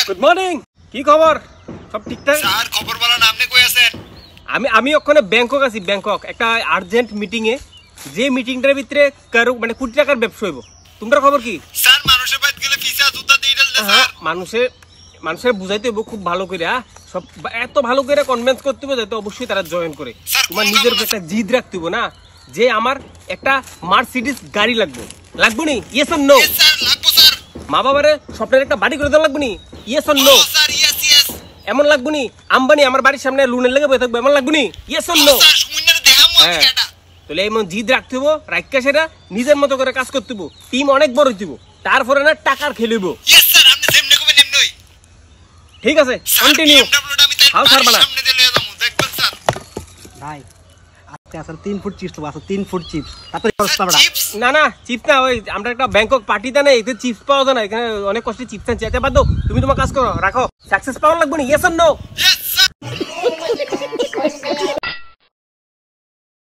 Good morning. কি খবর? সব ঠিকঠাক? স্যার খবর বলেন, আপনি কই আছেন? আমি ওখানে ব্যাংকক আছি। ব্যাংকক একটা আর্জেন্ট মিটিং এ, যে মিটিংটার ভিতরে কারো মানে কোটি টাকার ব্যবসা হইব। তোমার খবর কি? স্যার মানুষের বাইরে গেলে ফিসা জুতা দিয়ে দিলে স্যার। মানুষের বুঝাইতে হইব খুব ভালো করে। সব এত ভালো করে কনভিন্স করতে হবে যাতে অবশ্যই তারা জয়েন করে। তোমার নিজের একটা জিদ রাখতে হইব না যে আমার একটা মার্সিডিজ গাড়ি লাগবে। লাগবে নি? Yes or no? স্যার লাগবো স্যার। মা বাবারে স্বপ্নের একটা বাড়ি করে দেওয়া লাগবে নি? Yes or no? Sir yes yes. এমন লাগবে নি আম্বানি আমার বাড়ির সামনে লোনের লেগে বসে থাকবে? এমন লাগবে নি? Yes or no? স্যার সুমিনারে দেখামু আমি কেডা। তাহলে এমন জিদ রাখতে হইব, রাখকা সেটা নিজের মতো করে কাজ করতে হইব। টিম অনেক বড় হইব, তারপরে না টাকার খেলিব। ইয়েস স্যার, আপনি যেমনে কইবেন এমনই। ঠিক আছে, কন্টিনিউ। হাল ছাড়বা না। সামনে দিলে যাবো দেখবেন স্যার। ভাই আজকে আসলে 3 ফুট চিপস তো আছে, 3 ফুট চিপস তারপরে খরচটা বড়। চিপস না চিপস না, ওই আমরা একটা ব্যাংকক পার্টিতে না, এতে চিপস পাওয়া যায় না। এখানে অনেক কষ্টে চিপস আনছি। আচ্ছা বাদ দাও, তুমি তোমার কাজ করো, রাখো। সাকসেস পাওয়ার লাগবে না? Yes or no?